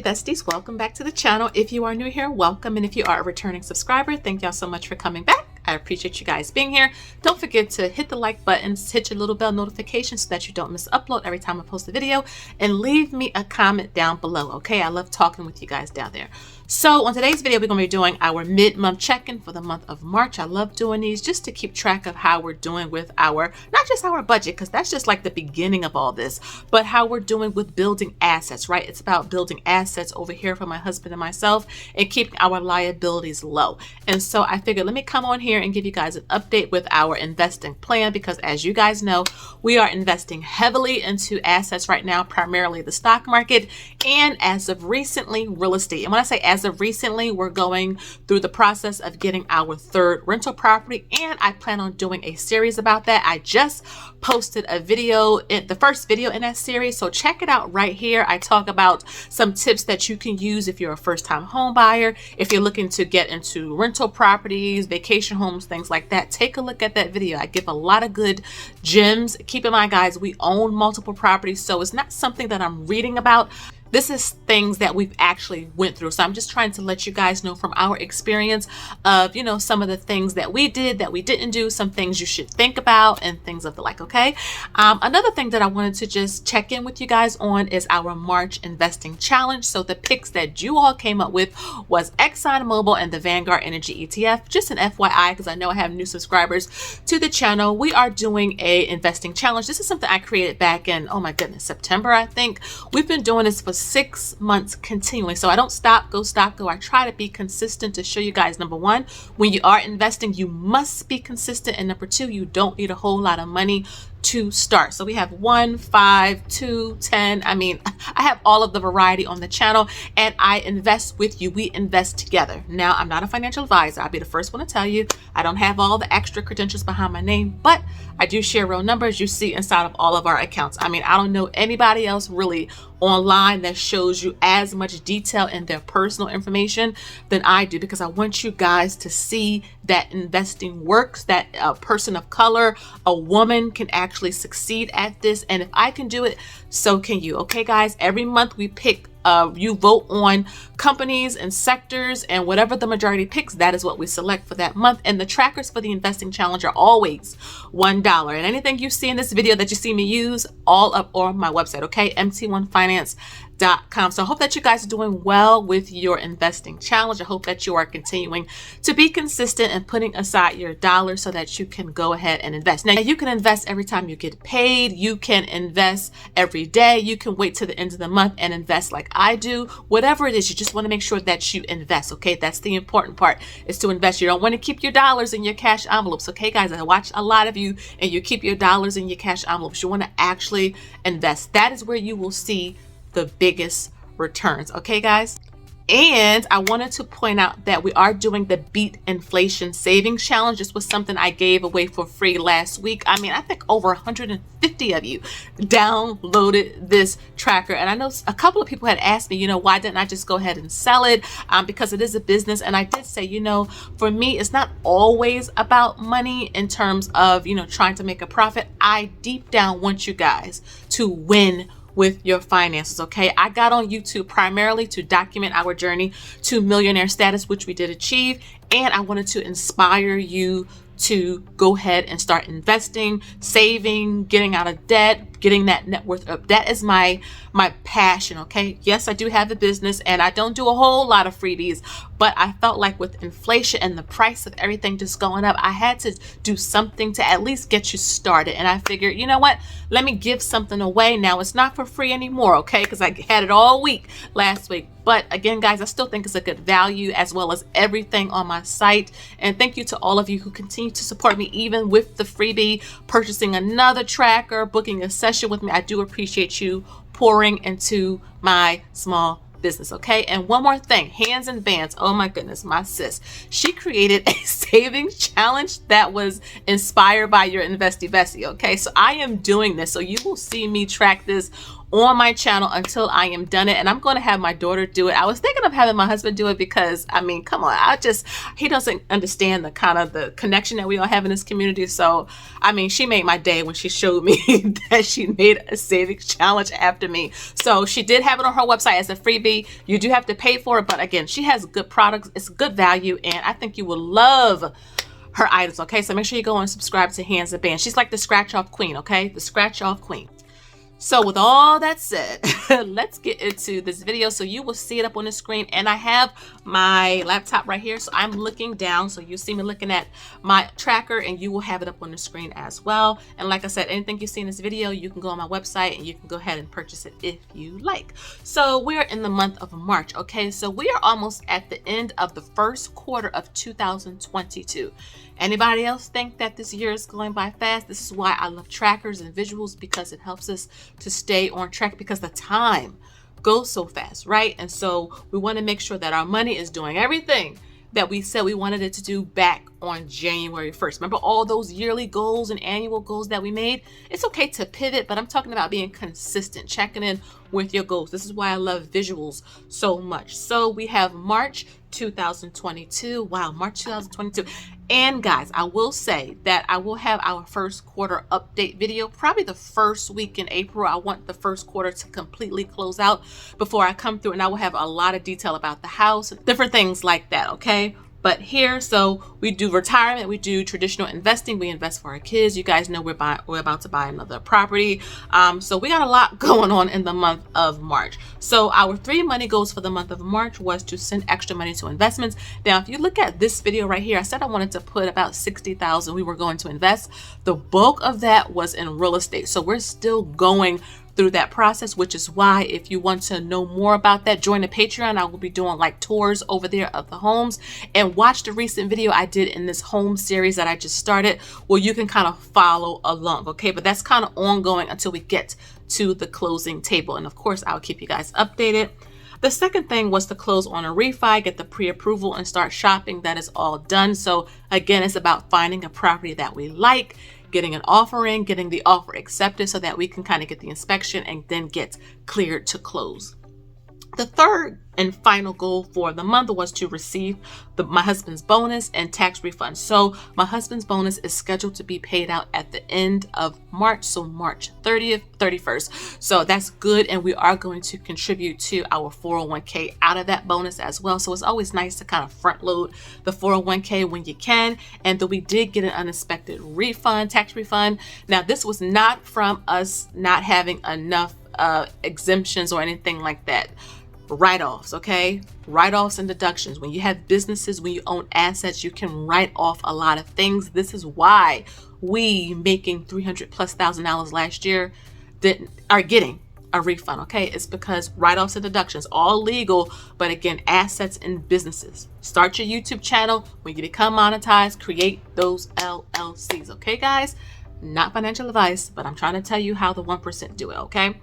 besties, welcome back to the channel. If you are new here, welcome, and if you are a returning subscriber, thank y'all so much for coming back. I appreciate you guys being here. Don't forget to hit the like button, hit your little bell notification so that you don't miss upload every time I post a video, and leave me a comment down below, okay? I love talking with you guys down there. So on today's video, we're going to be doing our mid-month check-in for the month of March. I love doing these just to keep track of how we're doing with our, not just our budget, because that's just like the beginning of all this, but how we're doing with building assets, right? It's about building assets over here for my husband and myself and keeping our liabilities low. And so I figured, let me come on here and give you guys an update with our investing plan, because as you guys know, we are investing heavily into assets right now, primarily the stock market, and as of recently, real estate. And when I say as of recently, we're going through the process of getting our third rental property, and I plan on doing a series about that. I just posted a video, the first video in that series, so check it out right here. I talk about some tips that you can use if you're a first-time home buyer, if you're looking to get into rental properties, vacation homes, things like that. Take a look at that video. I give a lot of good gems. Keep in mind, guys, we own multiple properties, so it's not something that I'm reading about. This is things that we've actually went through. So I'm just trying to let you guys know from our experience of, you know, some of the things that we did, that we didn't do, some things you should think about and things of the like, okay? Another thing that I wanted to just check in with you guys on is our March investing challenge. So the picks that you all came up with was ExxonMobil and the Vanguard Energy ETF. Just an FYI, because I know I have new subscribers to the channel. We are doing a investing challenge. This is something I created back in, oh my goodness, September, I think. We've been doing this for 6 months continually. So I don't stop, go. I try to be consistent to show you guys, number one, when you are investing, you must be consistent. And number two, you don't need a whole lot of money to start. So we have 1, 5, 2, 10. I mean, I have all of the variety on the channel, and I invest with you. We invest together. Now, I'm not a financial advisor. I'll be the first one to tell you. I don't have all the extra credentials behind my name, but I do share real numbers you see inside of all of our accounts. I mean, I don't know anybody else really online that shows you as much detail in their personal information than I do, because I want you guys to see that investing works, that a person of color, a woman, can actually succeed at this. And if I can do it, so can you. Okay, guys, every month we pick you vote on companies and sectors, and whatever the majority picks, that is what we select for that month. And the trackers for the investing challenge are always $1. And anything you see in this video that you see me use, all up on my website, okay? mt1finance.com. So I hope that you guys are doing well with your investing challenge. I hope that you are continuing to be consistent and putting aside your dollars so that you can go ahead and invest. Now, you can invest every time you get paid. You can invest every day. You can wait till the end of the month and invest like I do. Whatever it is, you just want to make sure that you invest, okay? That's the important part, is to invest. You don't want to keep your dollars in your cash envelopes, okay, guys? I watch a lot of you and you keep your dollars in your cash envelopes. You want to actually invest. That is where you will see the biggest returns, okay, guys? And I wanted to point out that we are doing the Beat Inflation Savings Challenge. This was something I gave away for free last week. I mean, I think over 150 of you downloaded this tracker. And I know a couple of people had asked me, you know, why didn't I just go ahead and sell it? Because it is a business. And I did say, you know, for me, it's not always about money in terms of, you know, trying to make a profit. I deep down want you guys to win with your finances, okay? I got on YouTube primarily to document our journey to millionaire status, which we did achieve, and I wanted to inspire you to go ahead and start investing, saving, getting out of debt, getting that net worth up. That is my passion, okay? Yes, I do have a business and I don't do a whole lot of freebies, but I felt like with inflation and the price of everything just going up, I had to do something to at least get you started. And I figured, you know what? Let me give something away. Now, it's not for free anymore, okay? Because I had it all week last week. But again, guys, I still think it's a good value, as well as everything on my site. And thank you to all of you who continue to support me, even with the freebie, purchasing another tracker, booking a session with me. I do appreciate you pouring into my small business, okay? And one more thing, Hands and Bands. Oh my goodness, my sis, she created a savings challenge that was inspired by your investie Bessie, okay? So I am doing this, so you will see me track this on my channel until I am done it. And I'm going to have my daughter do it. I was thinking of having my husband do it because, I mean, come on, he doesn't understand the kind of the connection that we all have in this community. So, I mean, she made my day when she showed me that she made a savings challenge after me. So she did have it on her website as a freebie. You do have to pay for it. But again, she has good products. It's good value. And I think you will love her items. Okay. So make sure you go and subscribe to Hands and Bands. She's like the scratch off queen. Okay. The scratch off queen. So with all that said, let's get into this video. So you will see it up on the screen, and I have my laptop right here. So I'm looking down. So you see me looking at my tracker, and you will have it up on the screen as well. And like I said, anything you see in this video, you can go on my website and you can go ahead and purchase it if you like. So we're in the month of March. Okay. So we are almost at the end of the first quarter of 2022. Anybody else think that this year is going by fast? This is why I love trackers and visuals, because it helps us to stay on track, because the time goes so fast, right? And so we want to make sure that our money is doing everything that we said we wanted it to do back on January 1st. Remember all those yearly goals and annual goals that we made? It's okay to pivot, but I'm talking about being consistent, checking in with your goals. This is why I love visuals so much. So we have March 2022. Wow, March 2022. And guys, I will say that I will have our first quarter update video probably the first week in April. I want the first quarter to completely close out before I come through, and I will have a lot of detail about the house, different things like that, okay? But here, so we do retirement, we do traditional investing, we invest for our kids. You guys know we're about to buy another property. So we got a lot going on in the month of March. So our 3 money goals for the month of March was to send extra money to investments. Now, if you look at this video right here, I said I wanted to put about $60,000 we were going to invest. The bulk of that was in real estate. So we're still going through that process, which is why if you want to know more about that, join the Patreon. I will be doing like tours over there of the homes, and watch the recent video I did in this home series that I just started, where you can kind of follow along. Okay, but that's kind of ongoing until we get to the closing table, and of course I'll keep you guys updated. The second thing was to close on a refi, get the pre-approval, and start shopping. That is all done. So again, it's about finding a property that we like, getting an offer in, getting the offer accepted so that we can kind of get the inspection and then get cleared to close. The third and final goal for the month was to receive my husband's bonus and tax refund. So my husband's bonus is scheduled to be paid out at the end of March, so March 30th, 31st. So that's good, and we are going to contribute to our 401k out of that bonus as well. So it's always nice to kind of front load the 401k when you can. And then we did get an unexpected refund, tax refund. Now, this was not from us not having enough exemptions or anything like that. Write-offs, okay? Write-offs and deductions. When you have businesses, when you own assets, you can write off a lot of things. This is why we, making $300,000+ last year, are getting a refund, okay? It's because write-offs and deductions, all legal, but again, assets and businesses. Start your YouTube channel. When you become monetized, create those LLCs, okay, guys? Not financial advice, but I'm trying to tell you how the 1% do it, okay?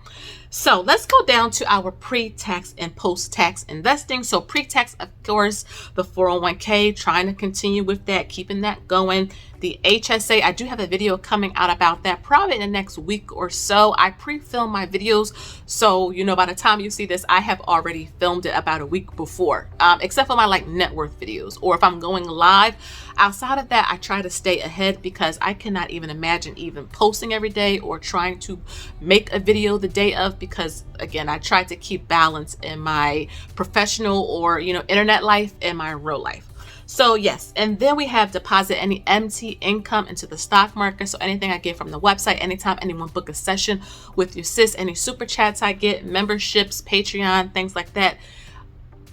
So let's go down to our pre-tax and post-tax investing. So pre-tax, of course, the 401k, trying to continue with that, keeping that going. The HSA, I do have a video coming out about that probably in the next week or so. I pre-film my videos, so you know by the time you see this, I have already filmed it about a week before, except for my like net worth videos, or if I'm going live. Outside of that, I try to stay ahead because I cannot even imagine even posting every day or trying to make a video the day of, because again, I try to keep balance in my professional or internet life and my real life. So yes, and then we have deposit any empty income into the stock market. So anything I get from the website, anytime anyone book a session with your sis, any super chats I get, memberships, Patreon, things like that.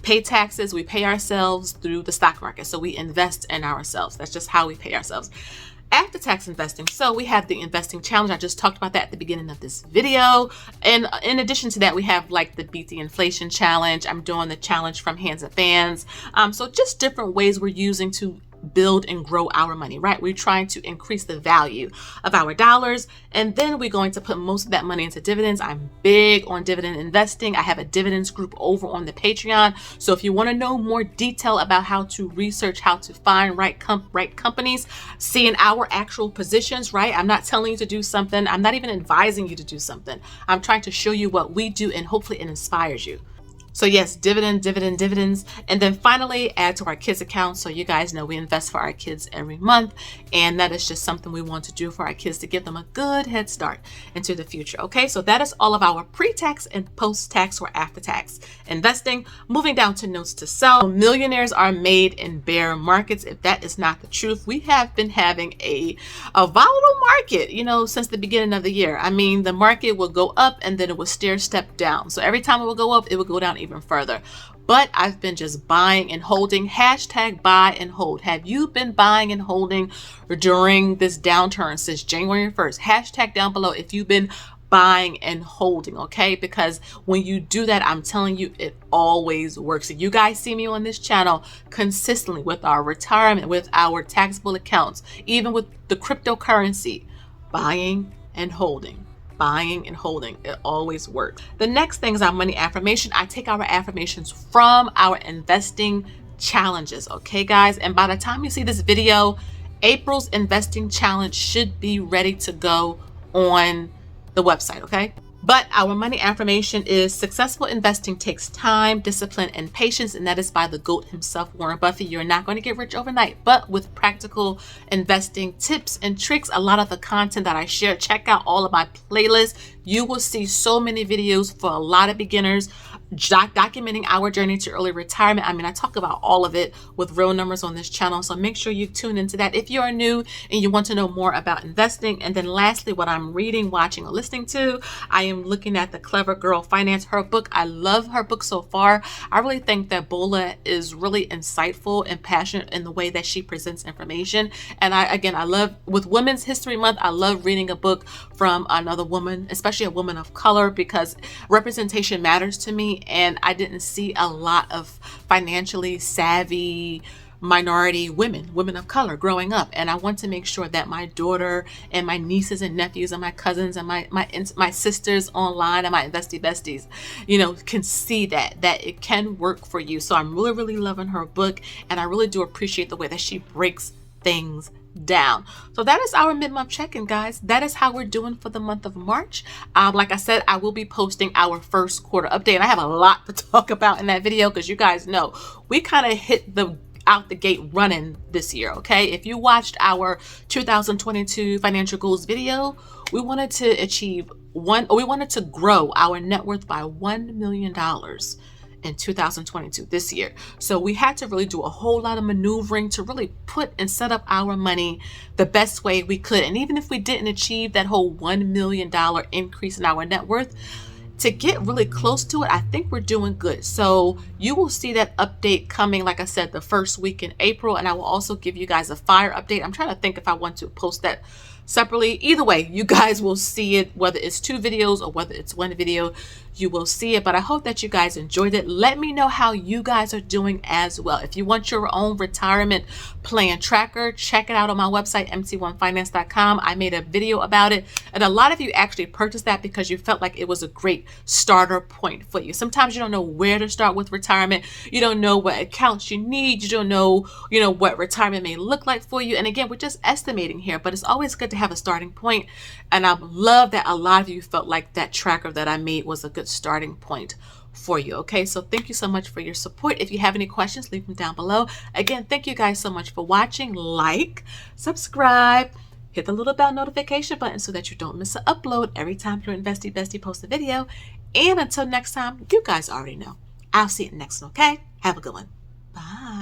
Pay taxes, we pay ourselves through the stock market. So we invest in ourselves. That's just how we pay ourselves. After tax investing, so we have the investing challenge. I just talked about that at the beginning of this video. And in addition to that, we have like the beat the inflation challenge. I'm doing the challenge from Hands and Bands. So just different ways we're using to build and grow our money, right? We're trying to increase the value of our dollars, and then we're going to put most of that money into dividends. I'm big on dividend investing. I have a dividends group over on the Patreon. So if you want to know more detail about how to research, how to find right companies, seeing our actual positions, right? I'm not telling you to do something. I'm not even advising you to do something. I'm trying to show you what we do, and hopefully it inspires you. So yes, dividends. And then finally, add to our kids account. So you guys know we invest for our kids every month. And that is just something we want to do for our kids to give them a good head start into the future. Okay, so that is all of our pre-tax and post-tax or after-tax investing. Moving down to notes to sell. Millionaires are made in bear markets. If that is not the truth, we have been having a volatile market, since the beginning of the year. I mean, the market will go up and then it will stair step down. So every time it will go up, it will go down even further. But I've been just buying and holding. Hashtag buy and hold. Have you been buying and holding during this downturn since January 1st? Hashtag down below if you've been buying and holding, okay? Because when you do that, I'm telling you, it always works. And you guys see me on this channel consistently with our retirement, with our taxable accounts, even with the cryptocurrency, buying and holding. Buying and holding, it always works. The next thing is our money affirmation. I take our affirmations from our investing challenges, okay guys? And by the time you see this video, April's investing challenge should be ready to go on the website, okay? But our money affirmation is: successful investing takes time, discipline, and patience. And that is by the GOAT himself, Warren Buffett. You're not going to get rich overnight, but with practical investing tips and tricks, a lot of the content that I share, check out all of my playlists. You will see so many videos for a lot of beginners documenting our journey to early retirement. I mean, I talk about all of it with real numbers on this channel. So make sure you tune into that if you are new and you want to know more about investing. And then lastly, what I'm reading, watching, or listening to, I am looking at The Clever Girl Finance, her book. I love her book so far. I really think that Bola is really insightful and passionate in the way that she presents information. And I love, with Women's History Month, I love reading a book from another woman, especially a woman of color, because representation matters to me. And I didn't see a lot of financially savvy minority women of color growing up. And I want to make sure that my daughter and my nieces and nephews and my cousins and my sisters online and my investie besties, can see that it can work for you. So I'm really, really loving her book. And I really do appreciate the way that she breaks things down. So that is our mid-month check-in, guys. That is how we're doing for the month of March. Like I said, I will be posting our first quarter update, and I have a lot to talk about in that video, because you guys know we kind of hit out the gate running this year. Okay, if you watched our 2022 financial goals video, we wanted to grow our net worth by $1 million in 2022, this year. So we had to really do a whole lot of maneuvering to really put and set up our money the best way we could. And even if we didn't achieve that whole $1 million increase in our net worth, to get really close to it, I think we're doing good. So you will see that update coming, like I said, the first week in April. And I will also give you guys a fire update. I'm trying to think if I want to post that separately. Either way, you guys will see it, whether it's 2 videos or whether it's 1 video, you will see it. But I hope that you guys enjoyed it. Let me know how you guys are doing as well. If you want your own retirement plan tracker, check it out on my website, mt1finance.com. I made a video about it, and a lot of you actually purchased that because you felt like it was a great starter point for you. Sometimes you don't know where to start with retirement. You don't know what accounts you need. You don't know, what retirement may look like for you. And again, we're just estimating here, but it's always good to have a starting point. And I love that a lot of you felt like that tracker that I made was a good starting point for you. Okay, so thank you so much for your support. If you have any questions, leave them down below. Again, thank you guys so much for watching. Like, subscribe, hit the little bell notification button so that you don't miss an upload every time your investie bestie posts a video. And until next time, you guys already know, I'll see you next one. Okay, have a good one. Bye.